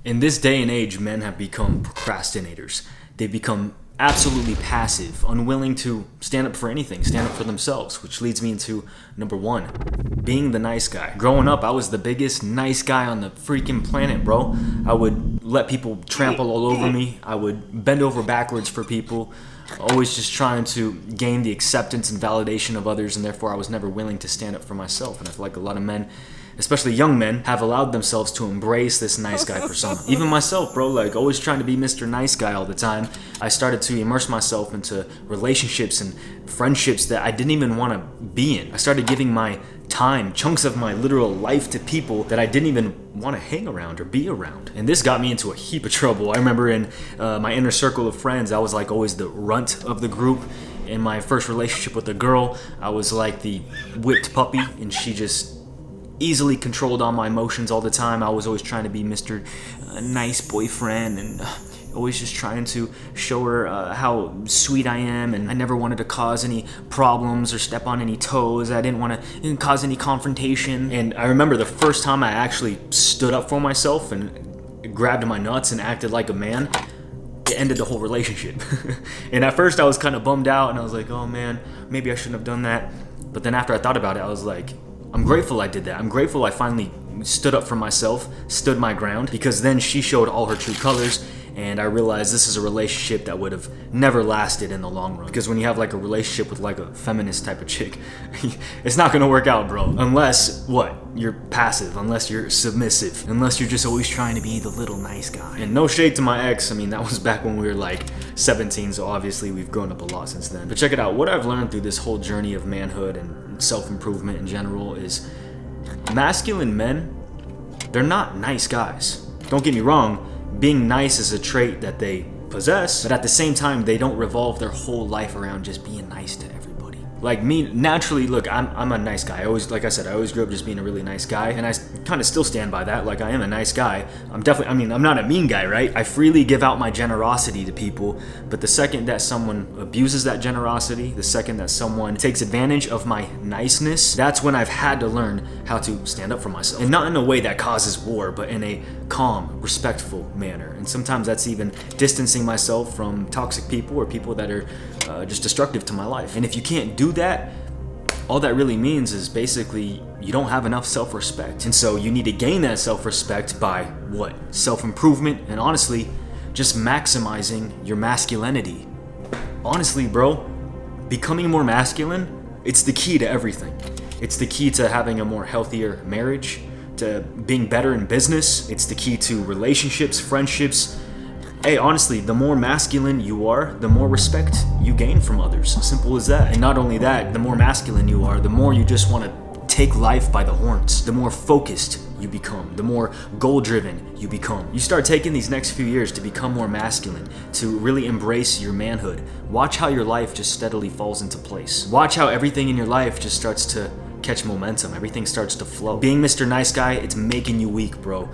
In this day and age, men have become procrastinators. They've become absolutely passive, unwilling to stand up for anything, stand up for themselves, which leads me into number one, being the nice guy. Growing up, I was the biggest nice guy on the freaking planet, bro. I would let people trample all over me. I would bend over backwards for people, always just trying to gain the acceptance and validation of others, and therefore I was never willing to stand up for myself. And I feel like a lot of men, especially young men, have allowed themselves to embrace this nice guy persona. Even myself, bro, like always trying to be Mr. Nice Guy all the time. I started to immerse myself into relationships and friendships that I didn't even want to be in. I started giving my time, chunks of my literal life to people that I didn't even want to hang around or be around. And this got me into a heap of trouble. I remember in my inner circle of friends, I was like always the runt of the group. In my first relationship with a girl, I was like the whipped puppy, and she just easily controlled all my emotions all the time. I was always trying to be Mr. Nice boyfriend and always just trying to show her how sweet I am, and I never wanted to cause any problems or step on any toes. I didn't want to cause any confrontation. And I remember the first time I actually stood up for myself and grabbed my nuts and acted like a man, it ended the whole relationship. And at first I was kind of bummed out, and I was like, oh man, maybe I shouldn't have done that. But then after I thought about it, I was like, I'm grateful I did that. I'm grateful I finally stood up for myself, stood my ground, because then she showed all her true colors, and I realized this is a relationship that would have never lasted in the long run. Because when you have like a relationship with like a feminist type of chick, it's not gonna work out, bro. Unless, what? You're passive, unless you're submissive, unless you're just always trying to be the little nice guy. And no shade to my ex, I mean, that was back when we were like 17, so obviously we've grown up a lot since then. But check it out, what I've learned through this whole journey of manhood and self-improvement in general is masculine men, they're not nice guys. Don't get me wrong, being nice is a trait that they possess, but at the same time, they don't revolve their whole life around just being nice to everybody. Like me, naturally, look, I'm a nice guy. I always, like I said, I always grew up just being a really nice guy, and I kind of still stand by that. Like, I am a nice guy. I'm not a mean guy, right? I freely give out my generosity to people, but the second that someone abuses that generosity, the second that someone takes advantage of my niceness, that's when I've had to learn how to stand up for myself. And not in a way that causes war, but in a calm, respectful manner. And sometimes that's even distancing myself from toxic people or people that are just destructive to my life. And if you can't do that, all that really means is basically you don't have enough self-respect. And so you need to gain that self-respect by what? Self-improvement, and honestly, just maximizing your masculinity. Honestly, bro, becoming more masculine, it's the key to everything. It's the key to having a more healthier marriage, to being better in business. It's the key to relationships, friendships. Hey, honestly, the more masculine you are, the more respect you gain from others. Simple as that. And not only that, the more masculine you are, the more you just want to take life by the horns. The more focused you become, the more goal-driven you become. You start taking these next few years to become more masculine, to really embrace your manhood. Watch how your life just steadily falls into place. Watch how everything in your life just starts to catch momentum. Everything starts to flow. Being Mr. Nice Guy, it's making you weak, bro.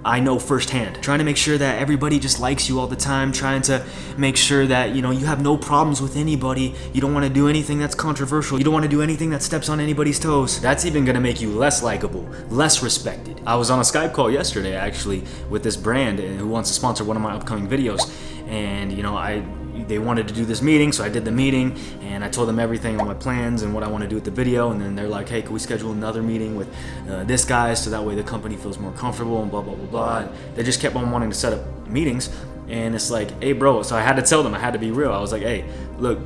I know firsthand. Trying to make sure that everybody just likes you all the time, trying to make sure that, you have no problems with anybody. You don't want to do anything that's controversial. You don't want to do anything that steps on anybody's toes. That's even going to make you less likable, less respected. I was on a Skype call yesterday, actually, with this brand who wants to sponsor one of my upcoming videos. And, they wanted to do this meeting, so I did the meeting, and I told them everything on my plans and what I want to do with the video, and then they're like, hey, can we schedule another meeting with this guy so that way the company feels more comfortable and blah, blah, blah, blah. And they just kept on wanting to set up meetings, and it's like, hey, bro, so I had to tell them, I had to be real. I was like, hey, look,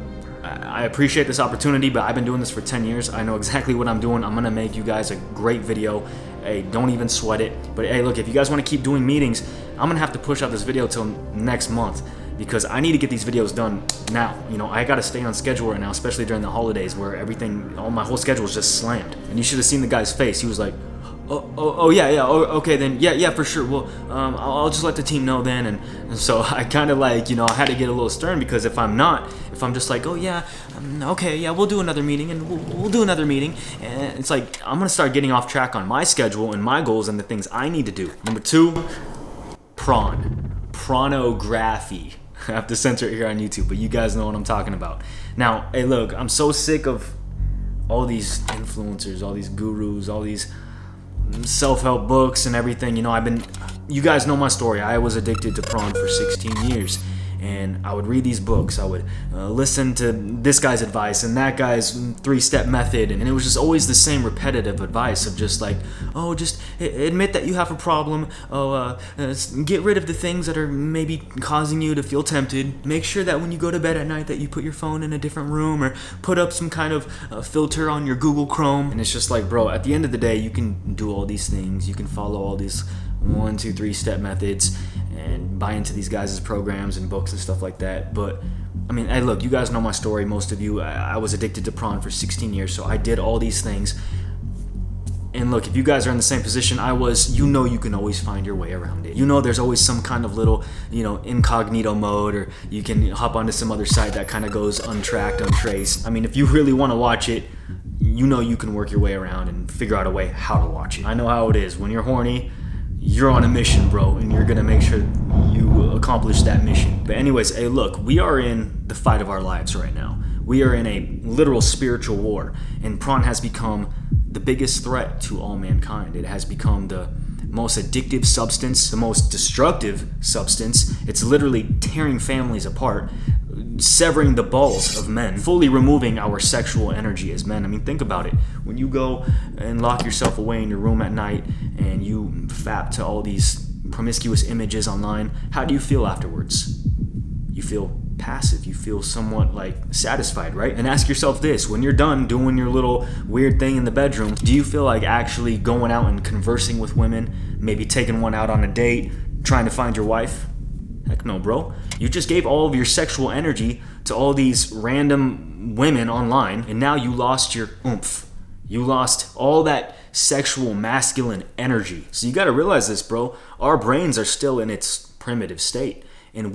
I appreciate this opportunity, but I've been doing this for 10 years. I know exactly what I'm doing. I'm going to make you guys a great video. Hey, don't even sweat it. But hey, look, if you guys want to keep doing meetings, I'm going to have to push out this video till next month, because I need to get these videos done now. I got to stay on schedule right now, especially during the holidays where my whole schedule is just slammed. And you should have seen the guy's face. He was like, okay then, yeah, for sure. Well, I'll just let the team know then. And so I kind of like, I had to get a little stern, because if I'm just like, okay, yeah, we'll do another meeting, and we'll do another meeting. And it's like, I'm going to start getting off track on my schedule and my goals and the things I need to do. Number 2, pornography. I have to censor it here on YouTube, but you guys know what I'm talking about. Now, hey, look, I'm so sick of all these influencers, all these gurus, all these self-help books and everything. You know, you guys know my story. I was addicted to prawn for 16 years. And I would read these books. I would listen to this guy's advice and that guy's 3-step method. And it was just always the same repetitive advice of just like, oh, just admit that you have a problem. Oh, get rid of the things that are maybe causing you to feel tempted. Make sure that when you go to bed at night that you put your phone in a different room, or put up some kind of filter on your Google Chrome. And it's just like, bro, at the end of the day, you can do all these things. You can follow all these 1, 2, 3-step methods and buy into these guys' programs and books and stuff like that. But I mean, hey, look, you guys know my story. Most of you, I was addicted to prawn for 16 years, so I did all these things. And look, if you guys are in the same position I was, you know you can always find your way around it. You know there's always some kind of little, incognito mode, or you can hop onto some other site that kind of goes untracked, untraced. I mean, if you really want to watch it, you know you can work your way around and figure out a way how to watch it. I know how it is. When you're horny, you're on a mission, bro, and you're gonna make sure you accomplish that mission. But anyways, hey, look, we are in the fight of our lives right now. We are in a literal spiritual war, and prawn has become the biggest threat to all mankind. It has become the most addictive substance, the most destructive substance. It's literally tearing families apart, severing the balls of men, fully removing our sexual energy as men. I mean, think about it. When you go and lock yourself away in your room at night and you fap to all these promiscuous images online, how do you feel afterwards? You feel passive. You feel somewhat like satisfied, right? And ask yourself this: when you're done doing your little weird thing in the bedroom, do you feel like actually going out and conversing with women, maybe taking one out on a date, trying to find your wife? Heck no, bro. You just gave all of your sexual energy to all these random women online, and now you lost your oomph. You lost all that sexual masculine energy. So you gotta realize this, bro. Our brains are still in its primitive state. And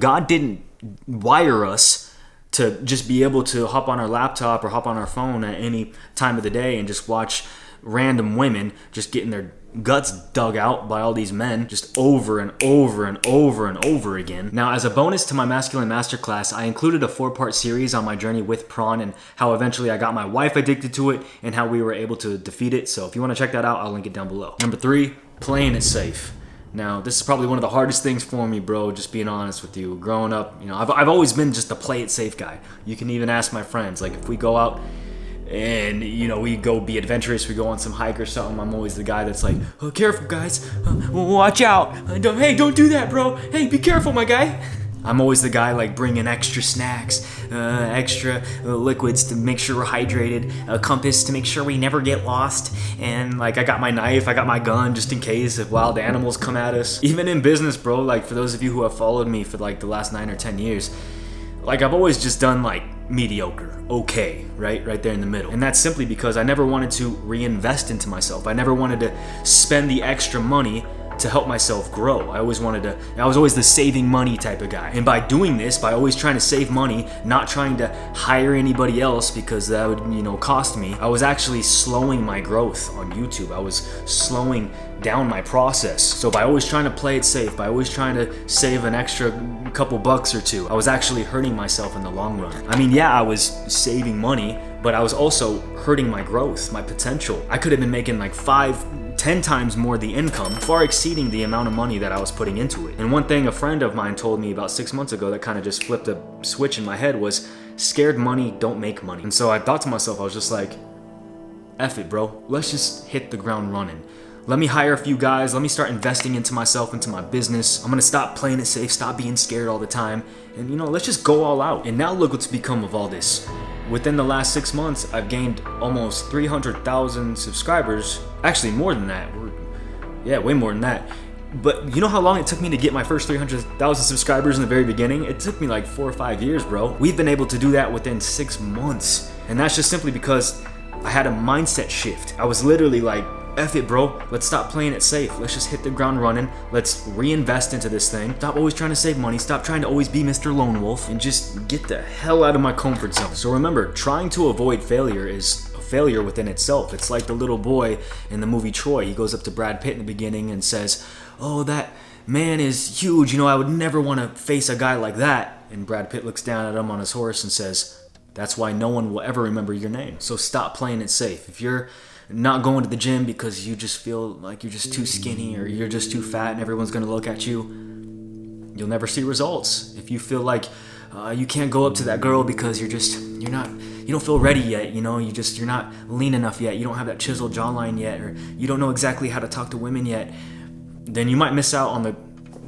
God didn't wire us to just be able to hop on our laptop or hop on our phone at any time of the day and just watch random women just getting their guts dug out by all these men just over and over and over and over again. Now, as a bonus to my masculine masterclass, I included a 4-part series on my journey with prawn and how eventually I got my wife addicted to it and how we were able to defeat it. So if you want to check that out, I'll link it down below. Number 3, playing it safe. Now, this is probably one of the hardest things for me, bro, just being honest with you. Growing up, I've always been just the play it safe guy. You can even ask my friends. Like, if we go out and, we go be adventurous, we go on some hike or something, I'm always the guy that's like, oh, careful, guys. Watch out. Hey, don't do that, bro. Hey, be careful, my guy. I'm always the guy like bringing extra snacks, extra liquids to make sure we're hydrated, a compass to make sure we never get lost, and like I got my knife, I got my gun just in case if wild animals come at us. Even in business, bro, like for those of you who have followed me for like the last 9 or 10 years, like I've always just done like mediocre, okay, right there in the middle. And that's simply because I never wanted to reinvest into myself. I never wanted to spend the extra money to help myself grow. I was always the saving money type of guy. And by doing this, by always trying to save money, not trying to hire anybody else because that would, cost me, I was actually slowing my growth on YouTube. I was slowing down my process. So by always trying to play it safe, by always trying to save an extra couple bucks or two, I was actually hurting myself in the long run. I mean, yeah, I was saving money, but I was also hurting my growth, my potential. I could have been making like 5-10 times more the income, far exceeding the amount of money that I was putting into it. And one thing a friend of mine told me about 6 months ago that kind of just flipped a switch in my head was, scared money don't make money. And so I thought to myself, I was just like, F it, bro. Let's just hit the ground running. Let me hire a few guys. Let me start investing into myself, into my business. I'm gonna stop playing it safe, stop being scared all the time. And let's just go all out. And now look what's become of all this. Within the last 6 months, I've gained almost 300,000 subscribers. Actually, more than that. Way more than that. But you know how long it took me to get my first 300,000 subscribers in the very beginning? It took me like 4 or 5 years, bro. We've been able to do that within 6 months. And that's just simply because I had a mindset shift. I was literally like, F it, bro. Let's stop playing it safe. Let's just hit the ground running. Let's reinvest into this thing. Stop always trying to save money. Stop trying to always be Mr. Lone Wolf and just get the hell out of my comfort zone. So remember, trying to avoid failure is a failure within itself. It's like the little boy in the movie Troy. He goes up to Brad Pitt in the beginning and says, oh, that man is huge. I would never want to face a guy like that. And Brad Pitt looks down at him on his horse and says, that's why no one will ever remember your name. So stop playing it safe. If you're not going to the gym because you just feel like you're just too skinny or you're just too fat and everyone's going to look at you, you'll never see results. If you feel like you can't go up to that girl because you don't feel ready yet, you're not lean enough yet, you don't have that chiseled jawline yet, or you don't know exactly how to talk to women yet, then you might miss out on the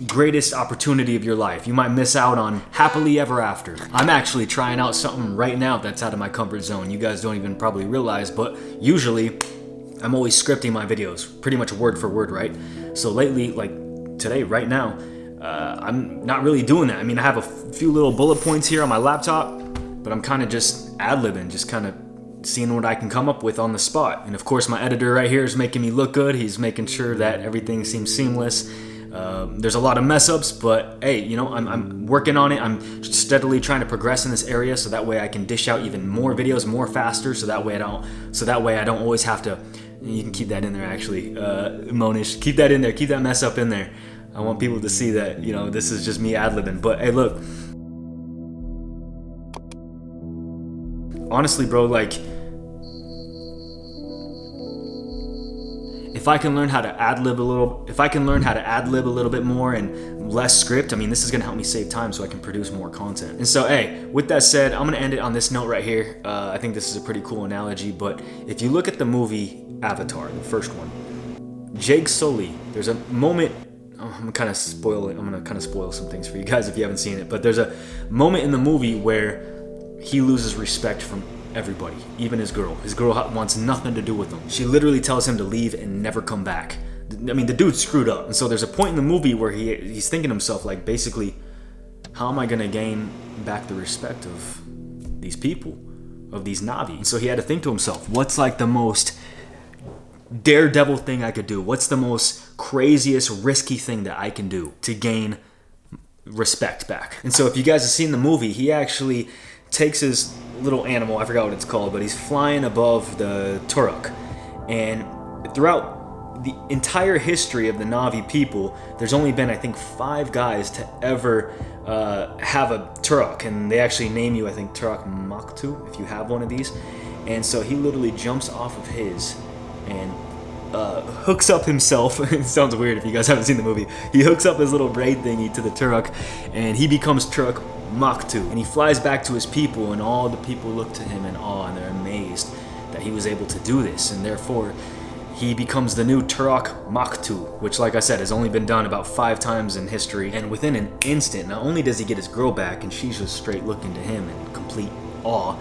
greatest opportunity of your life. You might miss out on happily ever after. I'm actually trying out something right now that's out of my comfort zone. You guys don't even probably realize, but usually I'm always scripting my videos pretty much word for word, right? So lately, like today, right now, I'm not really doing that. I mean, I have a few little bullet points here on my laptop, but I'm kind of just ad-libbing, just kind of seeing what I can come up with on the spot. And of course, my editor right here is making me look good. He's making sure that everything seems seamless. There's a lot of mess ups, but hey, I'm working on it. I'm steadily trying to progress in this area, so that way I can dish out even more videos more faster. So that way I don't always have to. You can keep that in there, actually, Monish. Keep that in there. Keep that mess up in there. I want people to see that this is just me ad-libbing. But hey, look. Honestly, bro, like, if I can learn how to ad-lib a little bit more and less script, I mean, this is gonna help me save time so I can produce more content. And so, hey, with that said, I'm gonna end it on this note right here. I think this is a pretty cool analogy, but if you look at the movie Avatar, the first one, Jake Sully, there's a moment. I'm gonna kind of spoil some things for you guys if you haven't seen it, but there's a moment in the movie where he loses respect from everybody, even his girl. His girl wants nothing to do with him. She literally tells him to leave and never come back. I mean, the dude's screwed up. And so there's a point in the movie where he's thinking to himself, like, basically, how am I gonna gain back the respect of these people, of these Na'vi? And so he had to think to himself, what's like the most daredevil thing I could do? What's the most craziest, risky thing that I can do to gain respect back? And so if you guys have seen the movie, he actually takes his little animal, I forgot what it's called, but he's flying above the Turok. And throughout the entire history of the Na'vi people, there's only been, I think, 5 guys to ever have a Turok. And they actually name you, I think, Turok Maktu, if you have one of these. And so he literally jumps off of his and hooks up himself. It sounds weird if you guys haven't seen the movie. He hooks up his little braid thingy to the Turok, and he becomes Turok Maktu. And he flies back to his people, and all the people look to him in awe, and they're amazed that he was able to do this. And therefore, he becomes the new Turok Maktu, which, like I said, has only been done about 5 times in history. And within an instant, not only does he get his girl back, and she's just straight looking to him in complete awe,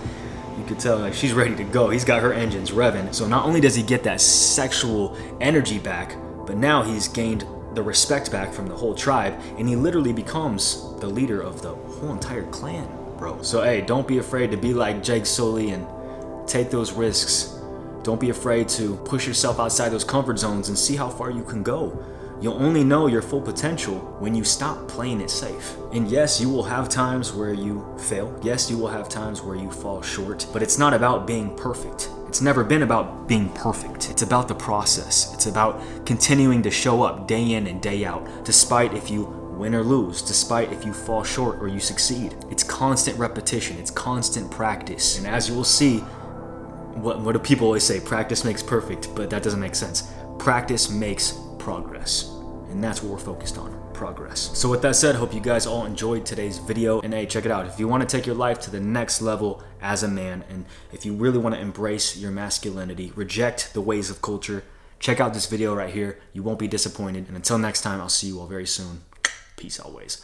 you could tell, like, she's ready to go. He's got her engines revving. So not only does he get that sexual energy back, but now he's gained the respect back from the whole tribe, and he literally becomes the leader of the whole entire clan, bro. So hey, don't be afraid to be like Jake Sully and take those risks. Don't be afraid to push yourself outside those comfort zones and see how far you can go. You'll only know your full potential when you stop playing it safe. And yes, you will have times where you fail. Yes, you will have times where you fall short, but it's not about being perfect. It's never been about being perfect. It's about the process. It's about continuing to show up day in and day out, despite if you win or lose, despite if you fall short or you succeed. It's constant repetition. It's constant practice. And as you will see, what do people always say? Practice makes perfect, but that doesn't make sense. Practice makes progress. And that's what we're focused on, progress. So with that said, hope you guys all enjoyed today's video. And hey, check it out. If you want to take your life to the next level as a man, and if you really want to embrace your masculinity, reject the ways of culture, check out this video right here. You won't be disappointed. And until next time, I'll see you all very soon. Peace always.